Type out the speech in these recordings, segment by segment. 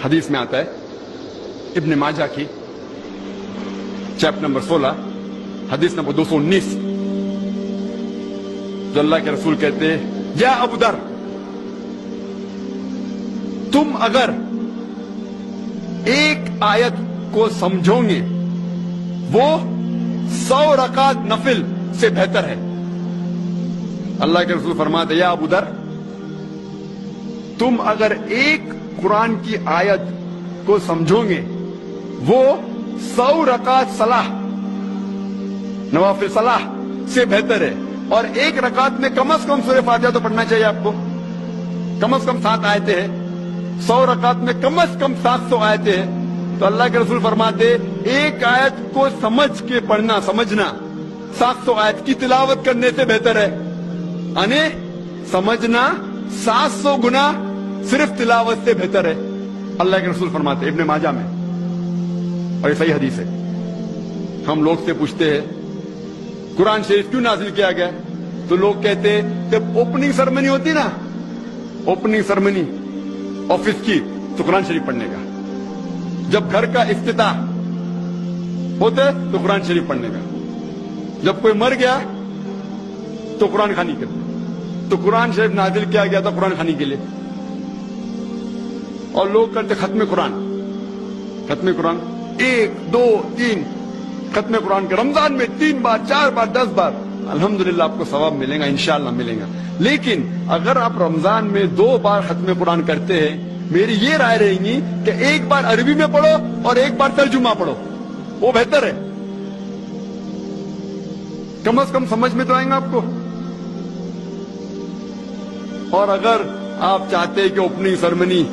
حدیث میں آتا ہے ابن ماجہ کی چیپٹر نمبر 16 حدیث نمبر 219، جو اللہ کے رسول کہتے ہیں یا ابو در، تم اگر ایک آیت کو سمجھو گے وہ 100 رکعت نفل سے بہتر ہے۔ اللہ کے رسول فرماتے ہیں یا ابو در، تم اگر ایک قرآن کی آیت کو سمجھو گے وہ 100 رکعت صلاح، نوافل صلاح سے بہتر ہے، اور ایک رکعت میں کم از کم سورہ فاتحہ تو پڑھنا چاہیے آپ کو، کم از کم 7 آیتیں ہیں، 100 رکعت میں کم از کم 700 آیتیں ہیں۔ تو اللہ کے رسول فرماتے ایک آیت کو سمجھ کے پڑھنا، سمجھنا 700 آیت کی تلاوت کرنے سے بہتر ہے، یعنی سمجھنا 700 گنا صرف تلاوت سے بہتر ہے، اللہ کے رسول فرماتے ابن ماجہ میں، اور یہ صحیح حدیث ہے۔ ہم لوگ سے پوچھتے ہیں قرآن شریف کیوں نازل کیا گیا، تو لوگ کہتے ہیں جب اوپننگ سرمنی ہوتی نا، اوپننگ سرمنی آفس کی، تو قرآن شریف پڑھنے کا، جب گھر کا افتتاح ہوتا ہے تو قرآن شریف پڑھنے کا، جب کوئی مر گیا تو قرآن خوانی کرتے، تو قرآن شریف نازل کیا گیا تھا قرآن خوانی کے لیے۔ اور لوگ کرتے ختم قرآن، ختم قرآن 1 2 3 ختم قرآن کے رمضان میں 3 بار 4 بار 10 بار، الحمدللہ آپ کو ثواب ملے گا، انشاءاللہ ملے گا۔ لیکن اگر آپ رمضان میں 2 بار ختم قرآن کرتے ہیں، میری یہ رائے رہے گی کہ 1 بار عربی میں پڑھو اور 1 بار ترجمہ پڑھو، وہ بہتر ہے، کم از کم سمجھ میں تو آئیں گا آپ کو۔ اور اگر آپ چاہتے ہیں کہ اوپننگ سرمنی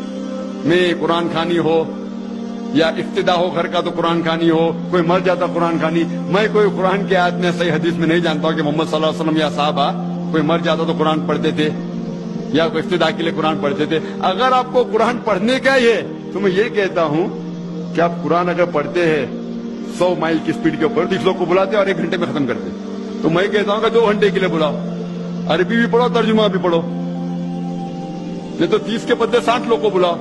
میں قرآن خوانی ہو یا ابتدا ہو گھر کا تو قرآن خوانی ہو، کوئی مر جاتا قرآن خوانی، میں کوئی قرآن کی آیت میں صحیح حدیث میں نہیں جانتا ہوں کہ محمد صلی اللہ علیہ وسلم یا صحابہ کوئی مر جاتا تو قرآن پڑھتے تھے یا کوئی ابتدا کے لیے قرآن پڑھتے تھے۔ اگر آپ کو قرآن پڑھنے کا ہی ہے تو میں یہ کہتا ہوں کہ آپ قرآن اگر پڑھتے ہیں 100 مائل کی سپیڈ کے اوپر، 30 لوگ کو بلاتے اور 1 گھنٹے میں ختم کرتے، تو میں کہتا ہوں کہ 2 گھنٹے کے لیے بلاؤ، عربی بھی پڑھو ترجمہ بھی پڑھو، نہیں تو 30 کے بدلے 60 لوگ کو بلاؤ۔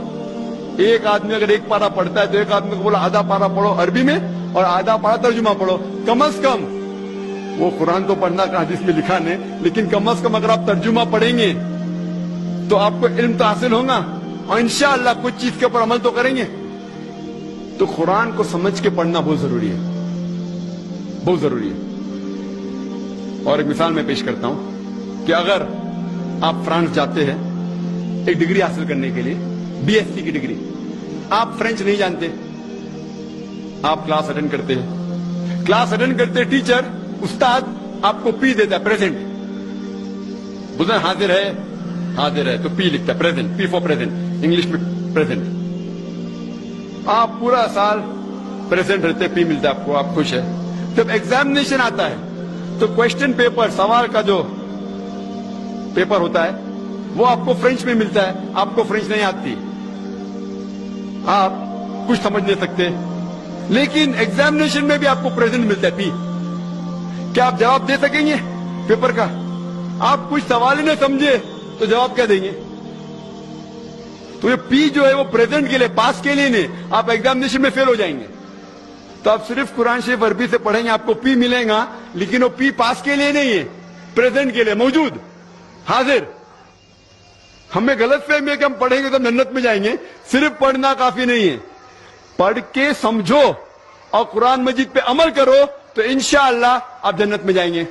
ایک آدمی اگر 1 پارہ پڑھتا ہے تو ایک آدمی کو بولا آدھا پارہ پڑھو عربی میں اور آدھا پارہ ترجمہ پڑھو، کم از کم وہ قرآن تو پڑھنا کا حدیث میں لکھا نہیں، لیکن کم از کم اگر آپ ترجمہ پڑھیں گے تو آپ کو علم تو حاصل ہوگا اور انشاءاللہ کچھ چیز کے اوپر عمل تو کریں گے۔ تو قرآن کو سمجھ کے پڑھنا بہت ضروری ہے، بہت ضروری ہے۔ اور ایک مثال میں پیش کرتا ہوں کہ اگر آپ فرانس جاتے ہیں ایک ڈگری حاصل کرنے کے لیے، بی ایس سی کی ڈگری، آپ فرینچ نہیں جانتے، آپ کلاس اٹینڈ کرتے ہیں، کلاس اٹینڈ کرتے ٹیچر استاد آپ کو پی دیتا ہے، پریزنٹ، بولتے ہیں حاضر ہے، حاضر ہے تو پی لکھتا ہے، present, P four present, English میں پریزنٹ، آپ پورا سال پریزنٹ رہتے، پی ملتا ہے آپ کو، آپ خوش ہے۔ جب ایگزامینیشن آتا ہے تو کوشچن پیپر، سوال کا جو پیپر ہوتا ہے وہ آپ کو فرینچ میں ملتا ہے، آپ کو فرینچ نہیں آتی، آپ کچھ سمجھ نہیں سکتے، لیکن ایگزامینیشن میں بھی آپ کو پریزنٹ ملتا ہے، پی۔ کیا آپ جواب دے سکیں گے پیپر کا؟ آپ کچھ سوال ہی نہ سمجھے تو جواب کیا دیں گے؟ تو یہ پی جو ہے وہ پریزنٹ کے لیے، پاس کے لیے نہیں، آپ ایگزامینیشن میں فیل ہو جائیں گے۔ تو آپ صرف قرآن شریف عربی سے پڑھیں گے، آپ کو پی ملے گا، لیکن وہ پی پاس کے لیے نہیں ہے، پریزنٹ کے لیے، موجود، حاضر۔ ہمیں غلط فہمی ہے کہ ہم پڑھیں گے تو جنت میں جائیں گے، صرف پڑھنا کافی نہیں ہے، پڑھ کے سمجھو اور قرآن مجید پہ عمل کرو تو انشاءاللہ آپ جنت میں جائیں گے۔